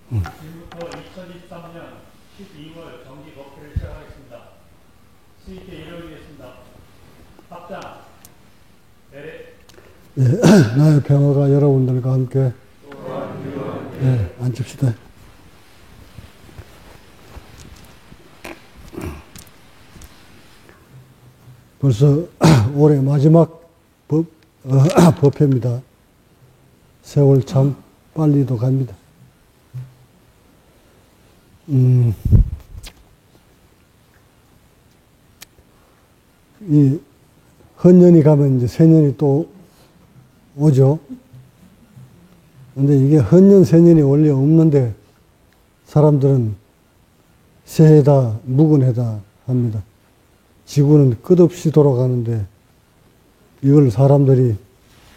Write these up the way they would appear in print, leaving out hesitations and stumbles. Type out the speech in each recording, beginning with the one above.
지금부터 2023년 12월 정기 법회를 시작하겠습니다. 수익에 이뤄지겠습니다. 합장, 내래. 예, 나의 평화가 여러분들과 함께 앉읍시다. 벌써 올해 마지막 법회입니다. 세월 참 빨리도 갑니다. 이 헌년이 가면 이제 새년이 또 오죠. 근데 이게 헌년, 새년이 원래 없는데 사람들은 새해다, 묵은해다 합니다. 지구는 끝없이 돌아가는데 이걸 사람들이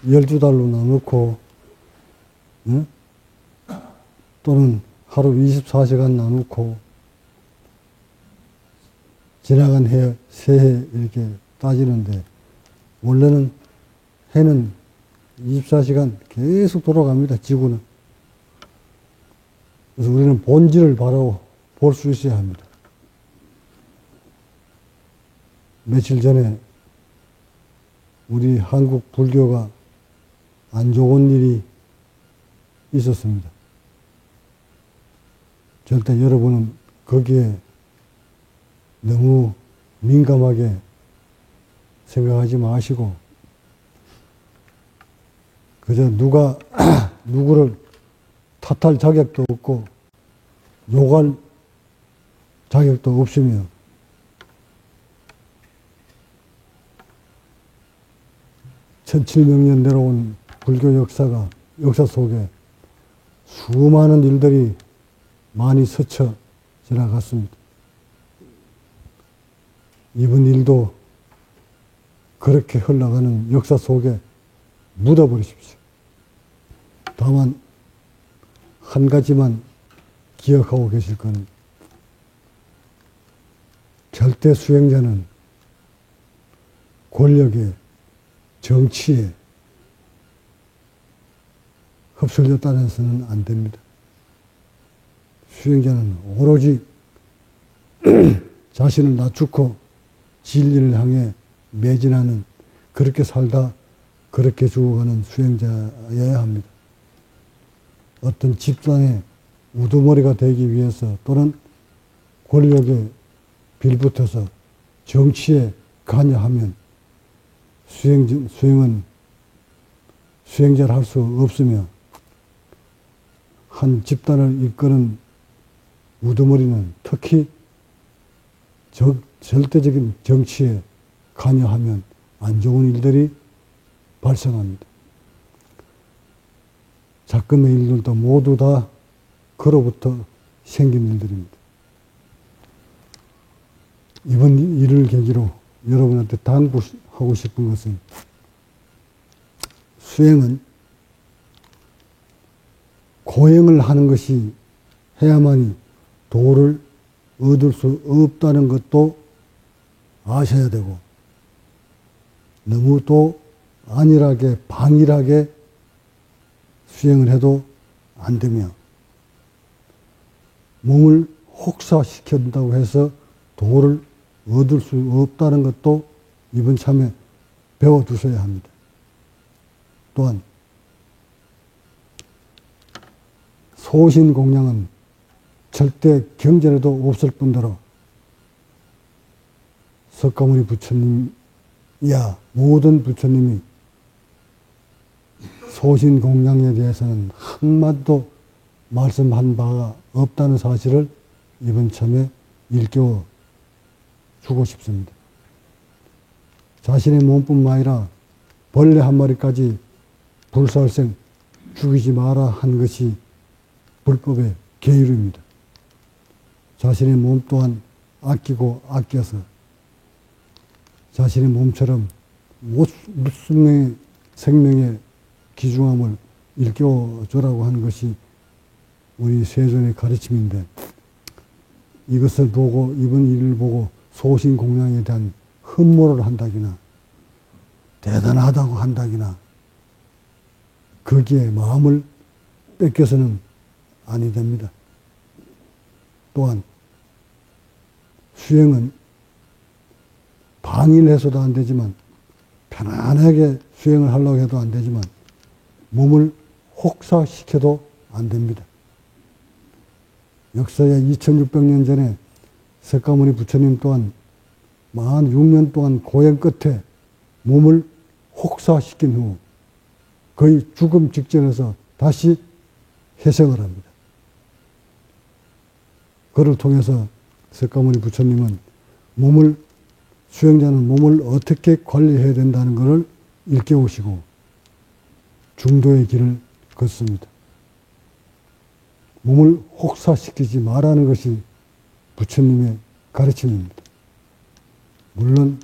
12달로 나누고, 응? 또는 하루 24시간 나누고, 지나간 해, 새해 이렇게 따지는데, 원래는 해는 24시간 계속 돌아갑니다, 지구는. 그래서 우리는 본질을 바로 볼 수 있어야 합니다. 며칠 전에 우리 한국 불교가 안 좋은 일이 있었습니다. 절대 여러분은 거기에 너무 민감하게 생각하지 마시고, 그저 누가 누구를 탓할 자격도 없고 욕할 자격도 없으며, 천칠백년 내려온 불교 역사 속에 수많은 일들이 많이 스쳐 지나갔습니다. 이번 일도 그렇게 흘러가는 역사 속에 묻어버리십시오. 다만 한 가지만 기억하고 계실 건, 절대 수행자는 권력에, 정치에 흡술렸다고 해서는 안 됩니다. 수행자는 오로지 자신을 낮추고 진리를 향해 매진하는, 그렇게 살다 그렇게 죽어가는 수행자여야 합니다. 어떤 집단의 우두머리가 되기 위해서, 또는 권력에 빌붙어서 정치에 관여하면 수행은 수행자를 할 수 없으며, 한 집단을 이끄는 우두머리는 특히 절대적인 정치에 관여하면 안 좋은 일들이 발생합니다. 작금의 일들도 모두 다 그로부터 생긴 일들입니다. 이번 일을 계기로 여러분한테 당부하고 싶은 것은, 수행은 고행을 하는 것이 해야만이 도를 얻을 수 없다는 것도 아셔야 되고, 너무 또 안일하게 방일하게 수행을 해도 안 되며, 몸을 혹사시킨다고 해서 도를 얻을 수 없다는 것도 이번 참에 배워두셔야 합니다. 또한 소신공양은 절대 경전에도 없을 뿐더러 석가모니 부처님이야 모든 부처님이 소신공양에 대해서는 한마디도 말씀한 바가 없다는 사실을 이번 참에 일깨워 주고 싶습니다. 자신의 몸뿐만 아니라 벌레 한 마리까지 불살생 죽이지 마라 한 것이 불법의 계율입니다. 자신의 몸 또한 아끼고 아껴서 자신의 몸처럼 무슨 생명의 귀중함을 일깨워주라고 하는 것이 우리 세존의 가르침인데, 이것을 보고, 이번 일을 보고 소신공양에 대한 흠모를 한다기나 대단하다고 한다기나 거기에 마음을 뺏겨서는 아니 됩니다. 또한 수행은 방해를 해서도 안 되지만 편안하게 수행을 하려고 해도 안 되지만 몸을 혹사시켜도 안 됩니다. 역사에 2600년 전에 석가모니 부처님 또한 46년 동안 고행 끝에 몸을 혹사시킨 후 거의 죽음 직전에서 다시 회생을 합니다. 그를 통해서 석가모니 부처님은 수행자는 몸을 어떻게 관리해야 된다는 것을 일깨우시고 중도의 길을 걷습니다. 몸을 혹사시키지 말라는 것이 부처님의 가르침입니다. 물론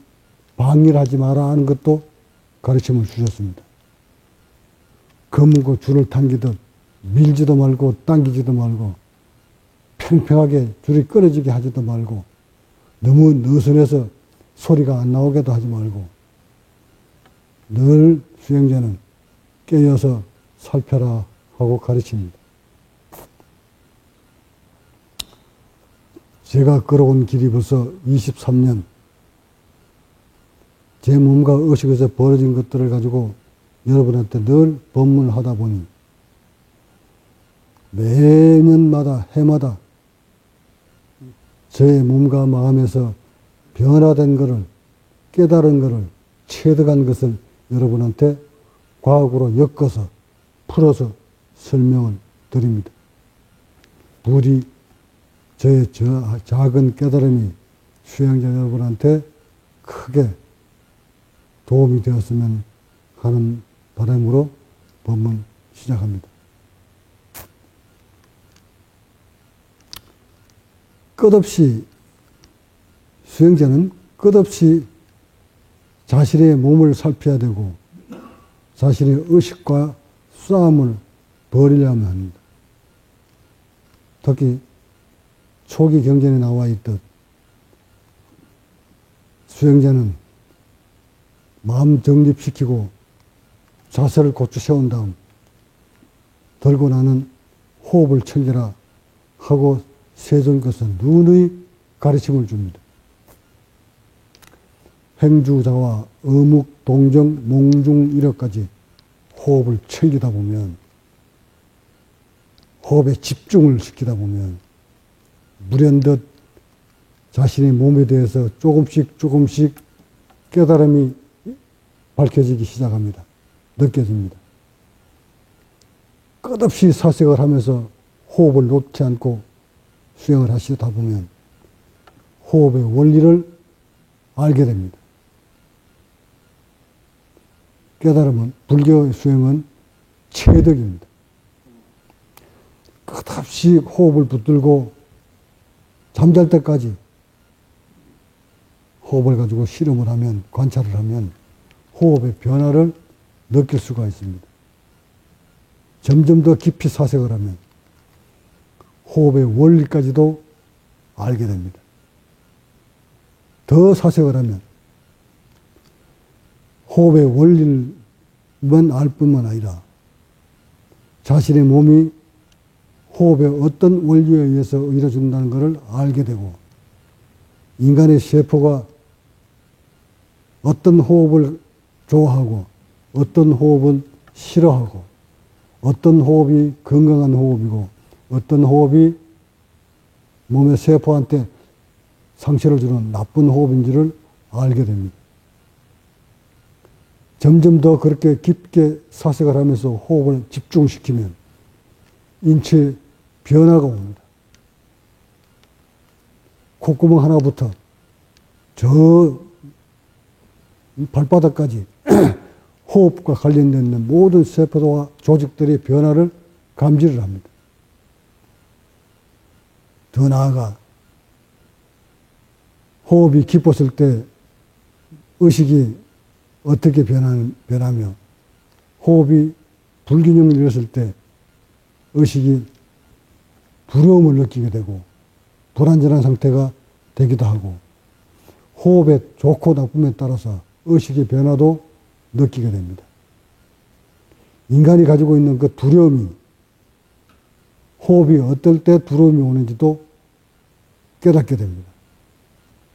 방해를 하지 마라 하는 것도 가르침을 주셨습니다. 검고 줄을 당기듯 밀지도 말고 당기지도 말고 평평하게 줄이 끊어지게 하지도 말고 너무 느슨해서 소리가 안 나오게도 하지 말고 늘 수행자는 깨어서 살펴라 하고 가르칩니다. 제가 걸어온 길이 벌써 23년, 제 몸과 의식에서 벌어진 것들을 가지고 여러분한테 늘 법문을 하다 보니 매년마다 해마다 저의 몸과 마음에서 변화된 것을, 깨달은 것을, 체득한 것을 여러분한테 과학으로 엮어서 풀어서 설명을 드립니다. 부디 저의 작은 깨달음이 수행자 여러분한테 크게 도움이 되었으면 하는 바람으로 법문 시작합니다. 수행자는 끝없이 자신의 몸을 살펴야 되고 자신의 의식과 싸움을 벌이려면 합니다. 특히 초기 경전에 나와 있듯 수행자는 마음 정립시키고 자세를 고쳐 세운 다음 들고 나는 호흡을 챙겨라 하고 세존 것은 누누이 가르침을 줍니다. 행주자와 어묵, 동정, 몽중 이력까지 호흡을 챙기다 보면 호흡에 집중을 시키다 보면 물연듯 자신의 몸에 대해서 조금씩 깨달음이 밝혀지기 시작합니다. 느껴집니다. 끝없이 사색을 하면서 호흡을 놓지 않고 수행을 하시다 보면 호흡의 원리를 알게 됩니다. 깨달음은, 불교의 수행은 체득입니다. 끝없이 호흡을 붙들고 잠잘 때까지 호흡을 가지고 실험을 하면, 관찰을 하면 호흡의 변화를 느낄 수가 있습니다. 점점 더 깊이 사색을 하면 호흡의 원리까지도 알게 됩니다. 더 사색을 하면 호흡의 원리만 알 뿐만 아니라 자신의 몸이 호흡의 어떤 원리에 의해서 이루어진다는 것을 알게 되고 인간의 세포가 어떤 호흡을 좋아하고 어떤 호흡은 싫어하고 어떤 호흡이 건강한 호흡이고 어떤 호흡이 몸의 세포한테 상처를 주는 나쁜 호흡인지를 알게 됩니다. 점점 더 그렇게 깊게 사색을 하면서 호흡을 집중시키면 인체에 변화가 옵니다. 콧구멍 하나부터 저 발바닥까지 호흡과 관련된 모든 세포와 조직들의 변화를 감지를 합니다. 더 나아가 호흡이 깊었을 때 의식이 어떻게 변하며 호흡이 불균형을 이뤘을 때 의식이 두려움을 느끼게 되고 불안전한 상태가 되기도 하고 호흡의 좋고 나쁨에 따라서 의식의 변화도 느끼게 됩니다. 인간이 가지고 있는 그 두려움이 호흡이 어떨 때 두려움이 오는지도 깨닫게 됩니다.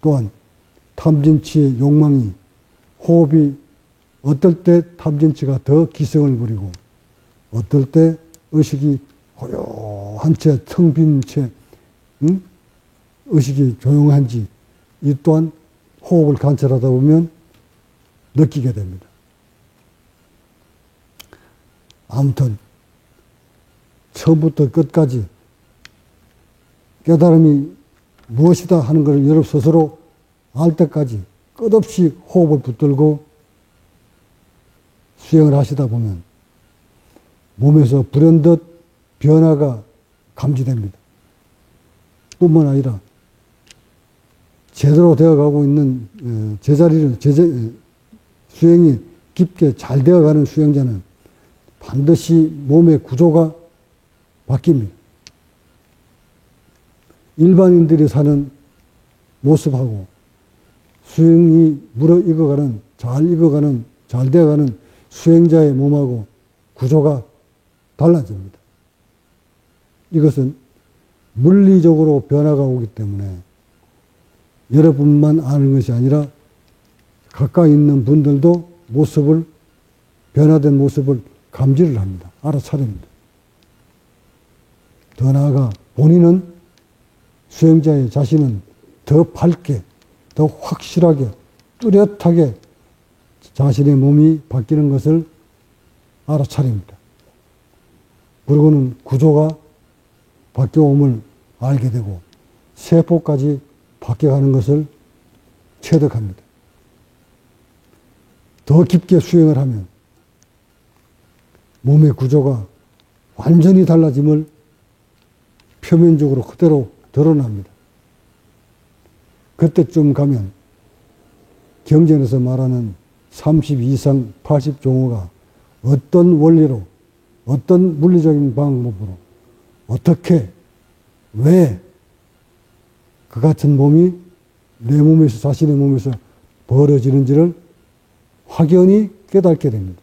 또한 탐진치의 욕망이 호흡이 어떨 때 탐진치가 더 기승을 부리고 어떨 때 의식이 고요한 채 텅 빈 채 의식이 조용한지 이 또한 호흡을 관찰하다 보면 느끼게 됩니다. 아무튼 처음부터 끝까지 깨달음이 무엇이다 하는 것을 여러분 스스로 알 때까지 끝없이 호흡을 붙들고 수행을 하시다 보면 몸에서 불현듯 변화가 감지됩니다. 뿐만 아니라 제대로 되어가고 있는 수행이 깊게 잘 되어가는 수행자는 반드시 몸의 구조가 바뀝니다. 일반인들이 사는 모습하고 수행이 무르익어가는, 잘 되어가는 수행자의 몸하고 구조가 달라집니다. 이것은 물리적으로 변화가 오기 때문에 여러분만 아는 것이 아니라 가까이 있는 분들도 변화된 모습을 감지를 합니다. 알아차립니다. 더 나아가 본인은 수행자의 자신은 더 밝게, 더 확실하게, 뚜렷하게 자신의 몸이 바뀌는 것을 알아차립니다. 그리고는 구조가 바뀌어옴을 알게 되고 세포까지 바뀌어가는 것을 체득합니다. 더 깊게 수행을 하면 몸의 구조가 완전히 달라짐을 표면적으로 그대로 드러납니다. 그때쯤 가면 경전에서 말하는 30 이상 80종호가 어떤 원리로, 어떤 물리적인 방법으로, 어떻게, 왜 그 같은 몸이 내 몸에서, 자신의 몸에서 벌어지는지를 확연히 깨닫게 됩니다.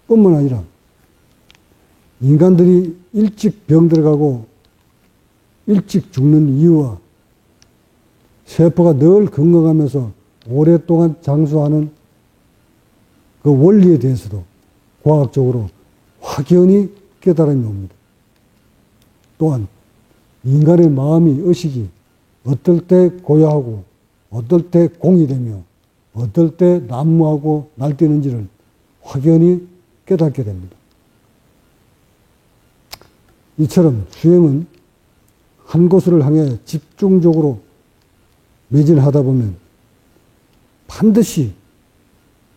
뿐만 아니라 인간들이 일찍 병들어가고 일찍 죽는 이유와 세포가 늘 건강하면서 오랫동안 장수하는 그 원리에 대해서도 과학적으로 확연히 깨달음이 옵니다. 또한 인간의 마음이, 의식이 어떨 때 고요하고 어떨 때 공이 되며 어떨 때 난무하고 날뛰는지를 확연히 깨닫게 됩니다. 이처럼 수행은 한 곳을 향해 집중적으로 매진하다 보면 반드시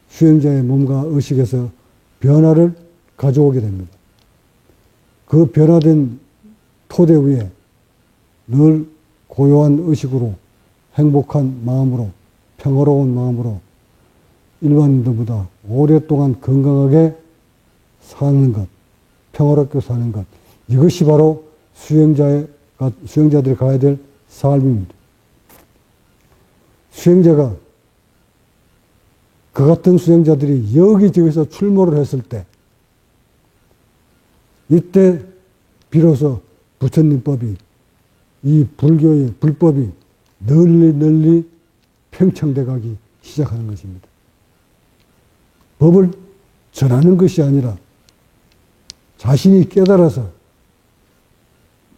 수행자의 몸과 의식에서 변화를 가져오게 됩니다. 그 변화된 토대 위에 늘 고요한 의식으로, 행복한 마음으로, 평화로운 마음으로 일반인들보다 오랫동안 건강하게 사는 것, 평화롭게 사는 것, 이것이 바로 수행자들이 가야 될 삶입니다. 수행자가, 그 같은 수행자들이 여기저기서 출몰을 했을 때, 이때 비로소 부처님법이, 이 불교의 불법이 널리 팽창돼 가기 시작하는 것입니다. 법을 전하는 것이 아니라 자신이 깨달아서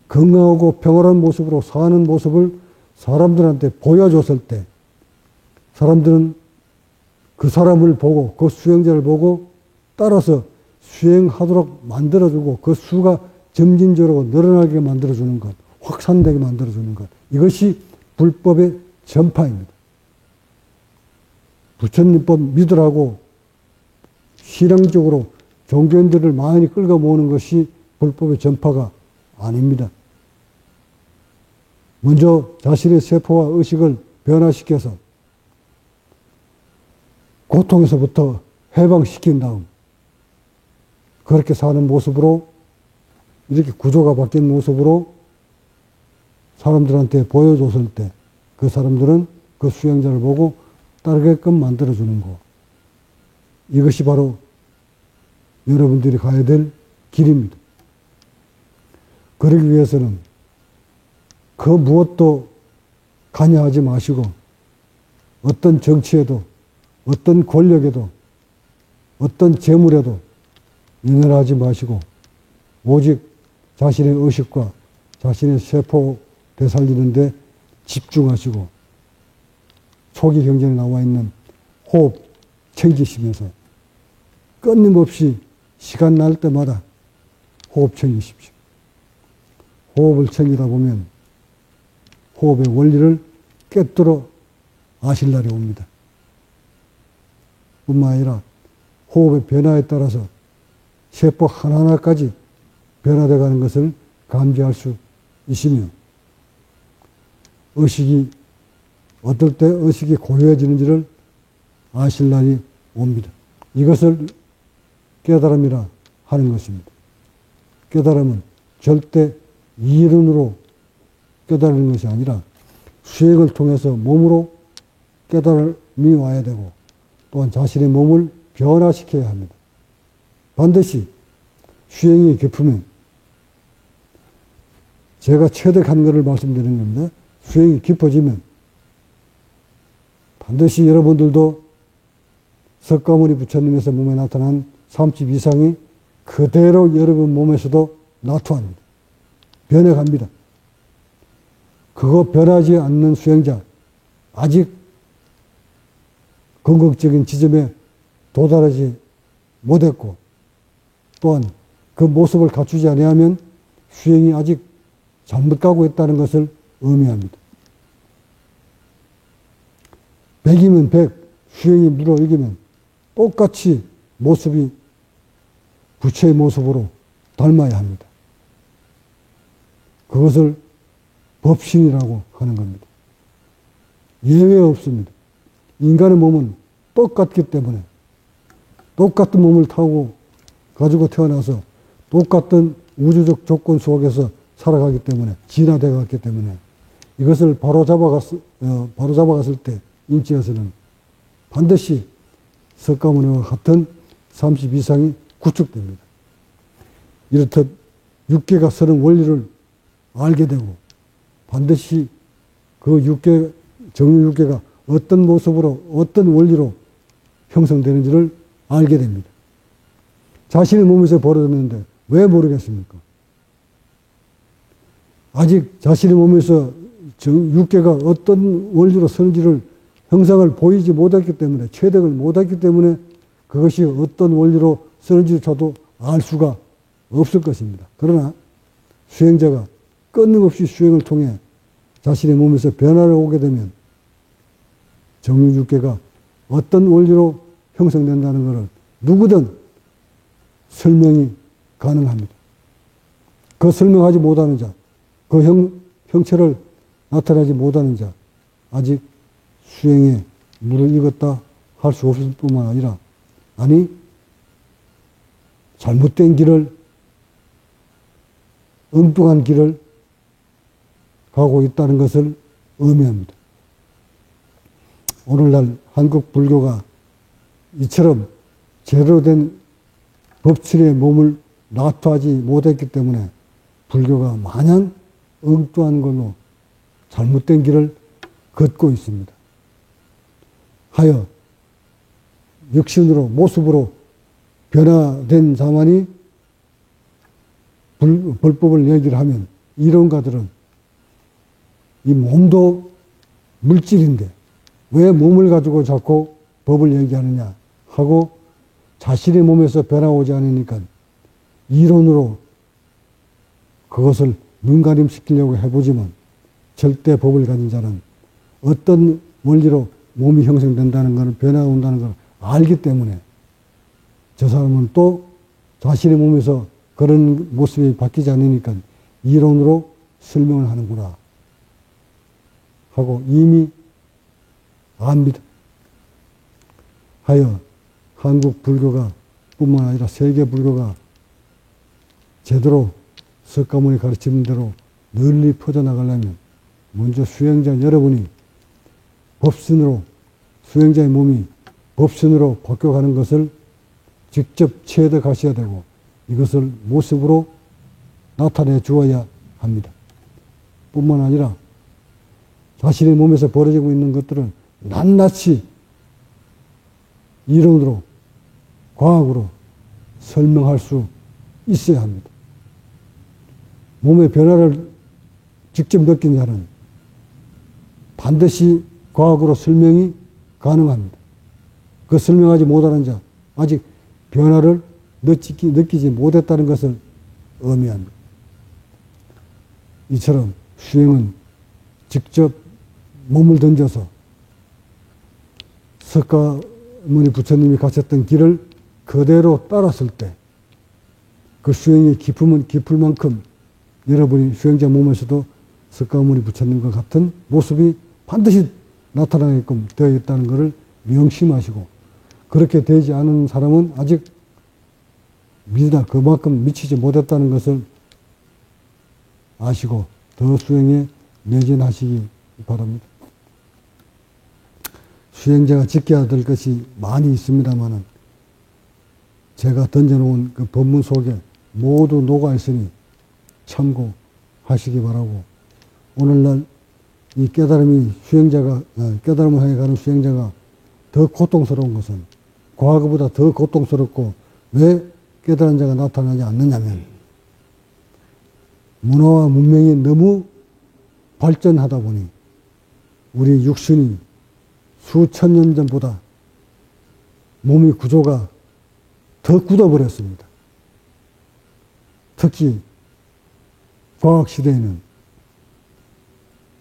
건강하고 평화로운 모습으로 사는 모습을 사람들한테 보여줬을 때 사람들은 그 사람을 보고, 그 수행자를 보고 따라서 수행하도록 만들어주고 그 수가 점진적으로 늘어나게 만들어주는 것, 확산되게 만들어주는 것, 이것이 불법의 전파입니다. 부처님법 믿으라고 신앙적으로 종교인들을 많이 끌고 모으는 것이 불법의 전파가 아닙니다. 먼저 자신의 세포와 의식을 변화시켜서 고통에서부터 해방시킨 다음 그렇게 사는 모습으로, 이렇게 구조가 바뀐 모습으로 사람들한테 보여줬을 때 그 사람들은 그 수행자를 보고 따르게끔 만들어주는 것, 이것이 바로 여러분들이 가야 될 길입니다. 그러기 위해서는 그 무엇도 관여하지 마시고 어떤 정치에도 어떤 권력에도 어떤 재물에도 연연하지 마시고 오직 자신의 의식과 자신의 세포 되살리는 데 집중하시고 초기 경전에 나와 있는 호흡 챙기시면서 끊임없이 시간 날 때마다 호흡 챙기십시오. 호흡을 챙기다 보면 호흡의 원리를 꿰뚫어 아실 날이 옵니다. 뿐만 아니라 호흡의 변화에 따라서 세포 하나하나까지 변화되어 가는 것을 감지할 수 있으며 의식이 어떨 때 의식이 고요해지는지를 아실 날이 옵니다. 이것을 깨달음이라 하는 것입니다. 깨달음은 절대 이론으로 깨달는 것이 아니라 수행을 통해서 몸으로 깨달음이 와야 되고 또한 자신의 몸을 변화시켜야 합니다. 반드시 수행이 깊으면 제가 최대 간거를 말씀드리는 겁니다. 수행이 깊어지면 반드시 여러분들도 석가모니 부처님에서 몸에 나타난 30 이상이 그대로 여러분 몸에서도 나타납니다. 변해갑니다. 그거 변하지 않는 수행자, 아직 건국적인 지점에 도달하지 못했고 또한 그 모습을 갖추지 아니하면 수행이 아직 잘못 가고 있다는 것을 의미합니다. 100이면 100, 수행이 무르익으면 똑같이 모습이 부처의 모습으로 닮아야 합니다. 그것을 법신이라고 하는 겁니다. 예외 없습니다. 인간의 몸은 똑같기 때문에 똑같은 몸을 타고 가지고 태어나서 똑같은 우주적 조건 속에서 살아가기 때문에 진화되어 갔기 때문에 이것을 바로잡아갔을 때 인지에서는 반드시 석가모니와 같은 30 이상이 구축됩니다. 이렇듯 육계가 서는 원리를 알게 되고 반드시 그 육계, 정유 육계가 어떤 모습으로 어떤 원리로 형성되는지를 알게 됩니다. 자신의 몸에서 벌어졌는데 왜 모르겠습니까? 아직 자신의 몸에서 육계가 어떤 원리로 서는지를 형상을 보이지 못했기 때문에 체득을 못했기 때문에 그것이 어떤 원리로 서는지조차도 알 수가 없을 것입니다. 그러나 수행자가 끊임없이 수행을 통해 자신의 몸에서 변화를 오게 되면 정유육계가 어떤 원리로 형성된다는 것을 누구든 설명이 가능합니다. 그 설명하지 못하는 자, 그 형체를 나타내지 못하는 자, 아직 수행에 무르익었다 할 수 없을 뿐만 아니라, 아니, 잘못된 길을, 엉뚱한 길을 가고 있다는 것을 의미합니다. 오늘날 한국 불교가 이처럼 제대로 된 법칙의 몸을 나타하지 못했기 때문에 불교가 마냥 엉뚱한 걸로 잘못된 길을 걷고 있습니다. 하여 육신으로 모습으로 변화된 자만이 불법을 얘기를 하면 이론가들은 이 몸도 물질인데 왜 몸을 가지고 자꾸 법을 얘기하느냐 하고 자신의 몸에서 변화오지 않으니까 이론으로 그것을 눈가림시키려고 해보지만 절대 법을 가진 자는 어떤 원리로 몸이 형성된다는 것을 변화온다는 걸 알기 때문에 저 사람은 또 자신의 몸에서 그런 모습이 바뀌지 않으니까 이론으로 설명을 하는구나 하고 이미 압니다. 하여 한국 불교가 뿐만 아니라 세계 불교가 제대로 석가모니 가르치는 대로 널리 퍼져나가려면 먼저 수행자 여러분이 법신으로 수행자의 몸이 법신으로 바뀌어가는 것을 직접 체득하셔야 되고 이것을 모습으로 나타내 주어야 합니다. 뿐만 아니라 자신의 몸에서 벌어지고 있는 것들을 낱낱이 이론으로, 과학으로 설명할 수 있어야 합니다. 몸의 변화를 직접 느낀 자는 반드시 과학으로 설명이 가능합니다. 그 설명하지 못하는 자, 아직 변화를 느끼지 못했다는 것을 의미합니다. 이처럼 수행은 직접 몸을 던져서 석가모니 부처님이 가셨던 길을 그대로 따랐을 때 그 수행의 깊음은 깊을 만큼 여러분이 수행자 몸에서도 석가모니 부처님과 같은 모습이 반드시 나타나게끔 되어 있다는 것을 명심하시고, 그렇게 되지 않은 사람은 아직 그만큼 미치지 못했다는 것을 아시고 더 수행에 매진하시기 바랍니다. 수행자가 지켜야 될 것이 많이 있습니다만은 제가 던져놓은 그 법문 속에 모두 녹아있으니 참고하시기 바라고, 오늘날 이 깨달음을 향해 가는 수행자가 더 고통스러운 것은, 과거보다 더 고통스럽고 왜 깨달은 자가 나타나지 않느냐면, 문화와 문명이 너무 발전하다 보니 우리 육신이 수천 년 전보다 몸의 구조가 더 굳어버렸습니다. 특히 과학시대에는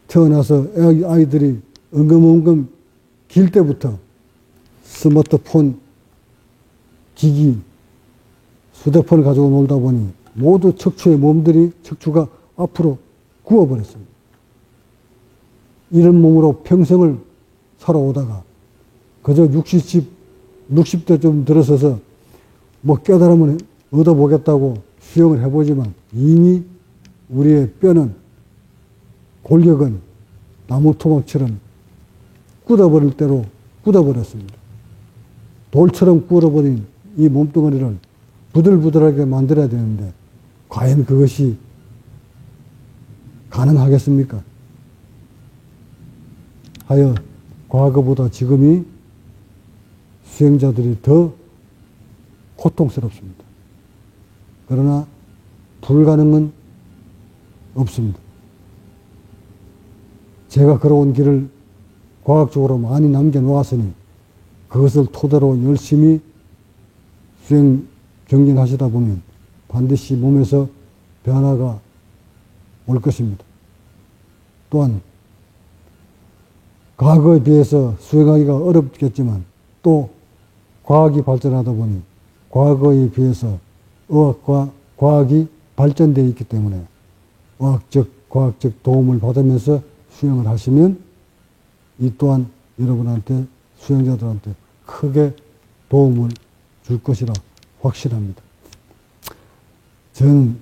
태어나서 아이들이 엉금엉금 길 때부터 스마트폰, 기기, 휴대폰을 가지고 놀다 보니 모두 척추가 앞으로 구워버렸습니다. 이런 몸으로 평생을 살아오다가 그저 60대 좀 들어서서 뭐 깨달음을 얻어보겠다고 수행을 해보지만 이미 우리의 뼈는, 골격은 나무 토막처럼 굳어버릴 대로 굳어버렸습니다. 돌처럼 굳어버린 이 몸뚱아리를 부들부들하게 만들어야 되는데 과연 그것이 가능하겠습니까? 하여 과거보다 지금이 수행자들이 더 고통스럽습니다. 그러나 불가능은 없습니다. 제가 걸어온 길을 과학적으로 많이 남겨놓았으니 그것을 토대로 열심히 수행 경진하시다 보면 반드시 몸에서 변화가 올 것입니다. 또한 과거에 비해서 수행하기가 어렵겠지만 또 과학이 발전하다 보니 과거에 비해서 의학과 과학이 발전되어 있기 때문에 과학적 도움을 받으면서 수행을 하시면 이 또한 여러분한테, 수행자들한테 크게 도움을 줄 것이라 확실합니다. 저는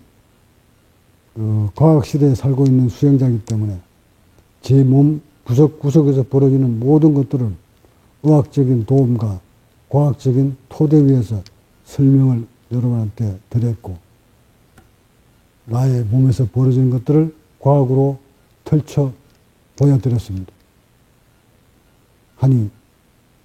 과학시대에 살고 있는 수행자이기 때문에 제 몸 구석구석에서 벌어지는 모든 것들을 의학적인 도움과 과학적인 토대 위에서 설명을 여러분한테 드렸고, 나의 몸에서 벌어지는 것들을 과학으로 펼쳐 보여드렸습니다. 하니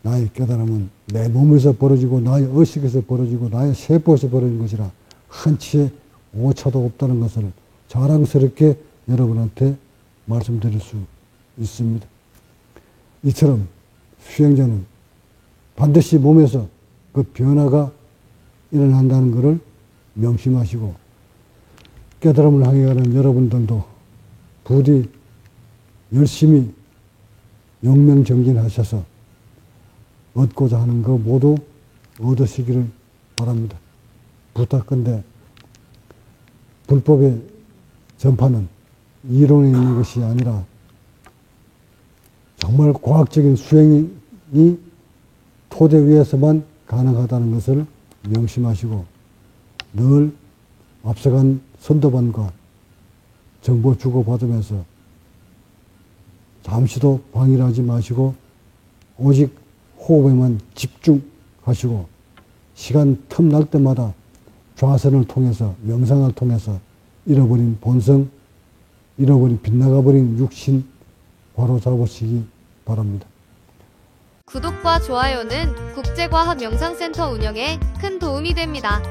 나의 깨달음은 내 몸에서 벌어지고 나의 의식에서 벌어지고 나의 세포에서 벌어진 것이라 한치의 오차도 없다는 것을 자랑스럽게 여러분한테 말씀드릴 수 있습니다. 이처럼 수행자는 반드시 몸에서 그 변화가 일어난다는 것을 명심하시고, 깨달음을 향해 가는 여러분들도 부디 열심히 용명정진하셔서 얻고자 하는 거 모두 얻으시기를 바랍니다. 부탁건대 불법의 전파는 이론에 있는 것이 아니라 정말 과학적인 수행이 토대 위에서만 가능하다는 것을 명심하시고 늘 앞서간 선도반과 정보 주고받으면서 잠시도 방해하지 마시고 오직 호흡에만 집중하시고 시간 틈날 때마다 좌선을 통해서, 명상을 통해서 잃어버린 본성 잃어버린 빗나가버린 육신 바로 잡으시기 바랍니다. 구독과 좋아요는 국제과학명상센터 운영에 큰 도움이 됩니다.